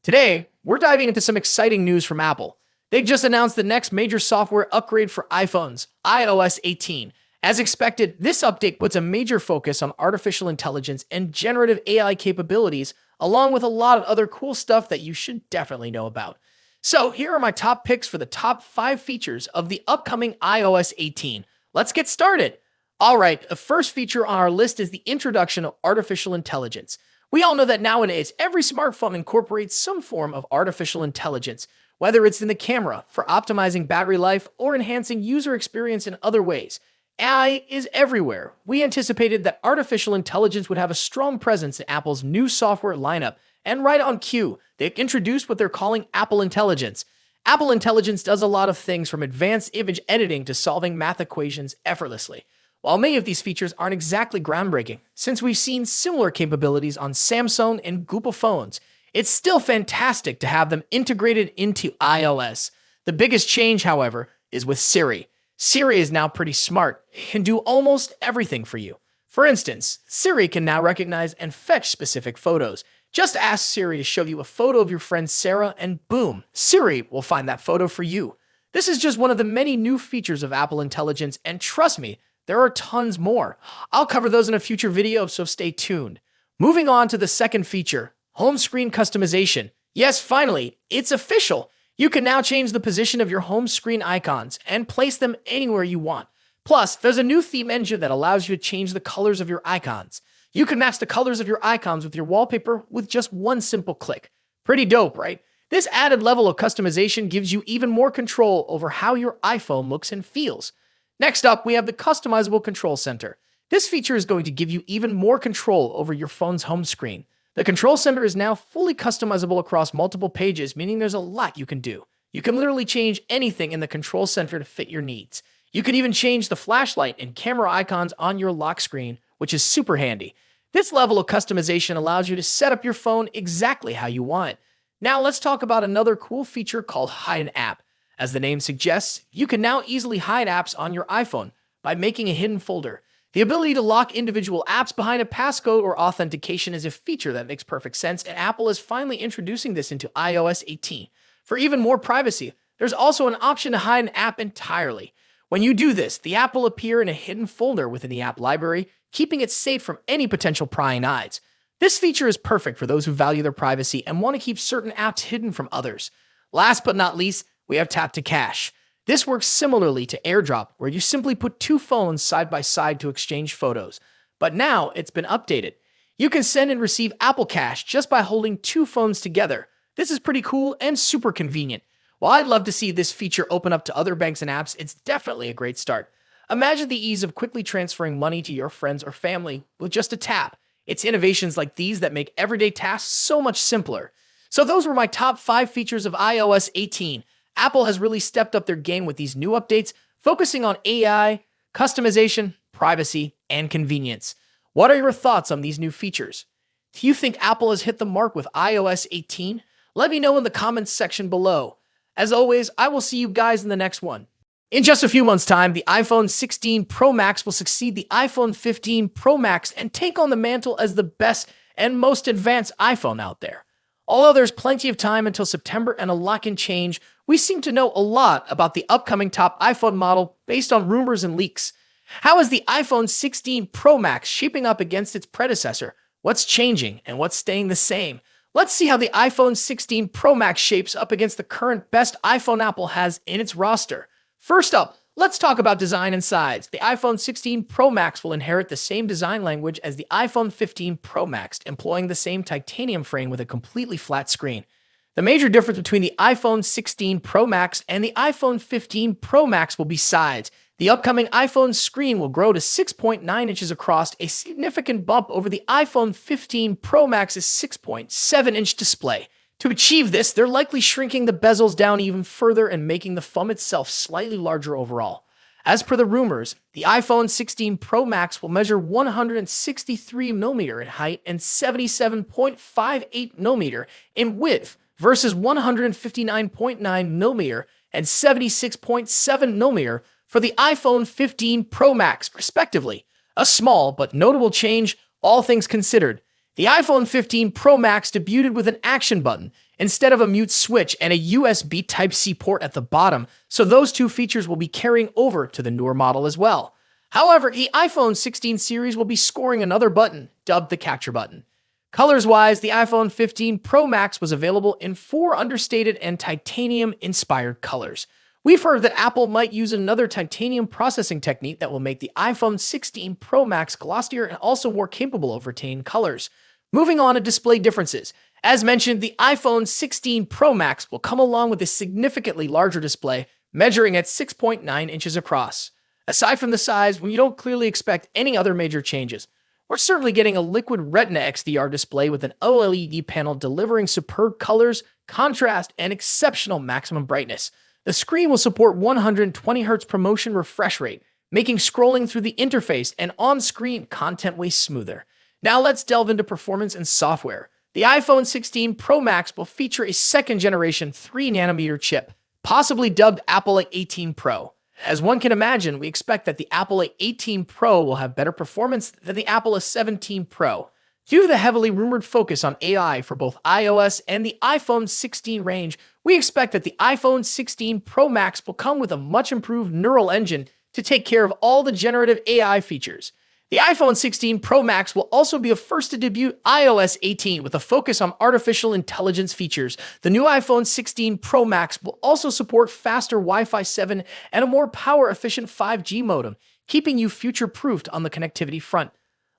Today, we're diving into some exciting news from Apple. They just announced the next major software upgrade for iPhones, iOS 18. As expected, this update puts a major focus on artificial intelligence and generative AI capabilities, along with a lot of other cool stuff that you should definitely know about. So, here are my top picks for the top 5 features of the upcoming iOS 18. Let's get started. All right, the first feature on our list is the introduction of artificial intelligence. We all know that nowadays, every smartphone incorporates some form of artificial intelligence, whether it's in the camera for optimizing battery life or enhancing user experience in other ways. AI is everywhere. We anticipated that artificial intelligence would have a strong presence in Apple's new software lineup, and right on cue, they introduced what they're calling Apple Intelligence. Apple Intelligence does a lot of things from advanced image editing to solving math equations effortlessly. While many of these features aren't exactly groundbreaking, since we've seen similar capabilities on Samsung and Google phones, it's still fantastic to have them integrated into iOS. The biggest change, however, is with Siri. Siri is now pretty smart, can do almost everything for you. For instance, Siri can now recognize and fetch specific photos. Just ask Siri to show you a photo of your friend Sarah, and boom, Siri will find that photo for you. This is just one of the many new features of Apple Intelligence, and trust me, there are tons more. I'll cover those in a future video, so stay tuned. Moving on to the second feature, home screen customization. Yes, finally, it's official. You can now change the position of your home screen icons and place them anywhere you want. Plus, there's a new theme engine that allows you to change the colors of your icons. You can match the colors of your icons with your wallpaper with just one simple click. Pretty dope, right? This added level of customization gives you even more control over how your iPhone looks and feels. Next up, we have the customizable control center. This feature is going to give you even more control over your phone's home screen. The control center is now fully customizable across multiple pages, meaning there's a lot you can do. You can literally change anything in the control center to fit your needs. You can even change the flashlight and camera icons on your lock screen, which is super handy. This level of customization allows you to set up your phone exactly how you want it. Now let's talk about another cool feature called Hide an App. As the name suggests, you can now easily hide apps on your iPhone by making a hidden folder. The ability to lock individual apps behind a passcode or authentication is a feature that makes perfect sense, and Apple is finally introducing this into iOS 18. For even more privacy, there's also an option to hide an app entirely. When you do this, the app will appear in a hidden folder within the app library, keeping it safe from any potential prying eyes. This feature is perfect for those who value their privacy and want to keep certain apps hidden from others. Last but not least, we have Tap to Cache. This works similarly to AirDrop, where you simply put 2 phones side by side to exchange photos. But now it's been updated. You can send and receive Apple Cash just by holding 2 phones together. This is pretty cool and super convenient. While I'd love to see this feature open up to other banks and apps, it's definitely a great start. Imagine the ease of quickly transferring money to your friends or family with just a tap. It's innovations like these that make everyday tasks so much simpler. So those were my top 5 features of iOS 18. Apple has really stepped up their game with these new updates, focusing on AI, customization, privacy, and convenience. What are your thoughts on these new features? Do you think Apple has hit the mark with iOS 18? Let me know in the comments section below. As always, I will see you guys in the next one. In just a few months' time, the iPhone 16 Pro Max will succeed the iPhone 15 Pro Max and take on the mantle as the best and most advanced iPhone out there. Although there's plenty of time until September and a lot can change, we seem to know a lot about the upcoming top iPhone model based on rumors and leaks. How is the iPhone 16 Pro Max shaping up against its predecessor? What's changing and what's staying the same? Let's see how the iPhone 16 Pro Max shapes up against the current best iPhone Apple has in its roster. First up, let's talk about design and size. The iPhone 16 Pro Max will inherit the same design language as the iPhone 15 Pro Max, employing the same titanium frame with a completely flat screen. The major difference between the iPhone 16 Pro Max and the iPhone 15 Pro Max will be size. The upcoming iPhone screen will grow to 6.9 inches across, a significant bump over the iPhone 15 Pro Max's 6.7-inch display. To achieve this, they're likely shrinking the bezels down even further and making the phone itself slightly larger overall. As per the rumors, the iPhone 16 Pro Max will measure 163mm in height and 77.58mm in width versus 159.9mm and 76.7mm for the iPhone 15 Pro Max, respectively. A small but notable change, all things considered. The iPhone 15 Pro Max debuted with an action button. instead of a mute switch and a USB Type-C port at the bottom, so those two features will be carrying over to the newer model as well. However, the iPhone 16 series will be scoring another button, dubbed the capture button. Colors-wise, the iPhone 15 Pro Max was available in 4 understated and titanium-inspired colors. We've heard that Apple might use another titanium processing technique that will make the iPhone 16 Pro Max glossier and also more capable of retaining colors. Moving on to display differences. As mentioned, the iPhone 16 Pro Max will come along with a significantly larger display, measuring at 6.9 inches across. Aside from the size, we don't clearly expect any other major changes. We're certainly getting a liquid Retina XDR display with an OLED panel delivering superb colors, contrast, and exceptional maximum brightness. The screen will support 120Hz ProMotion refresh rate, making scrolling through the interface and on-screen content way smoother. Now let's delve into performance and software. The iPhone 16 Pro Max will feature a second-generation 3nm chip, possibly dubbed Apple A18 Pro. As one can imagine, we expect that the Apple A18 Pro will have better performance than the Apple A17 Pro. Due to the heavily rumored focus on AI for both iOS and the iPhone 16 range, we expect that the iPhone 16 Pro Max will come with a much improved neural engine to take care of all the generative AI features. The iPhone 16 Pro Max will also be a first to debut iOS 18 with a focus on artificial intelligence features. The new iPhone 16 Pro Max will also support faster Wi-Fi 7 and a more power-efficient 5G modem, keeping you future-proofed on the connectivity front.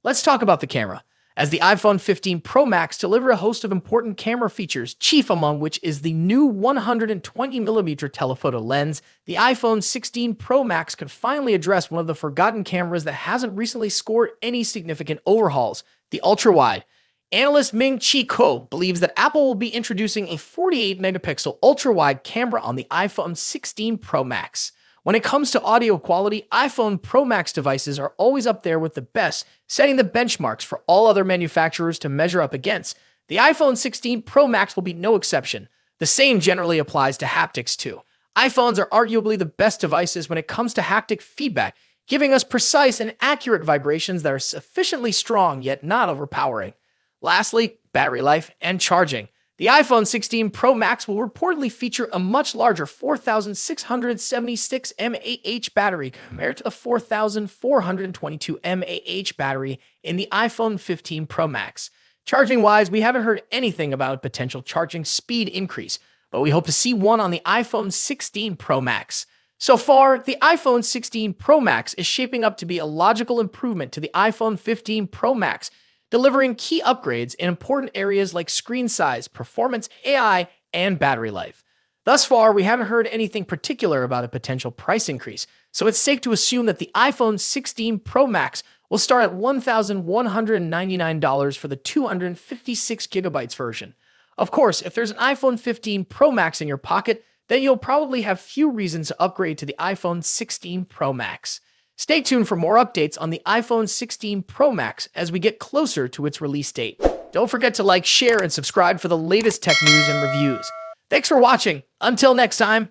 Let's talk about the camera. As the iPhone 15 Pro Max delivers a host of important camera features, chief among which is the new 120mm telephoto lens, the iPhone 16 Pro Max could finally address one of the forgotten cameras that hasn't recently scored any significant overhauls, the ultra-wide. Analyst Ming-Chi Kuo believes that Apple will be introducing a 48-megapixel ultra-wide camera on the iPhone 16 Pro Max. When it comes to audio quality, iPhone Pro Max devices are always up there with the best, setting the benchmarks for all other manufacturers to measure up against. The iPhone 16 Pro Max will be no exception. The same generally applies to haptics too. iPhones are arguably the best devices when it comes to haptic feedback, giving us precise and accurate vibrations that are sufficiently strong yet not overpowering. Lastly, battery life and charging. The iPhone 16 Pro Max will reportedly feature a much larger 4,676 mAh battery compared to the 4,422 mAh battery in the iPhone 15 Pro Max. Charging-wise, we haven't heard anything about a potential charging speed increase, but we hope to see one on the iPhone 16 Pro Max. So far, the iPhone 16 Pro Max is shaping up to be a logical improvement to the iPhone 15 Pro Max, delivering key upgrades in important areas like screen size, performance, AI, and battery life. Thus far, we haven't heard anything particular about a potential price increase, so it's safe to assume that the iPhone 16 Pro Max will start at $1,199 for the 256GB version. Of course, if there's an iPhone 15 Pro Max in your pocket, then you'll probably have few reasons to upgrade to the iPhone 16 Pro Max. Stay tuned for more updates on the iPhone 16 Pro Max as we get closer to its release date. Don't forget to like, share, and subscribe for the latest tech news and reviews. Thanks for watching. Until next time.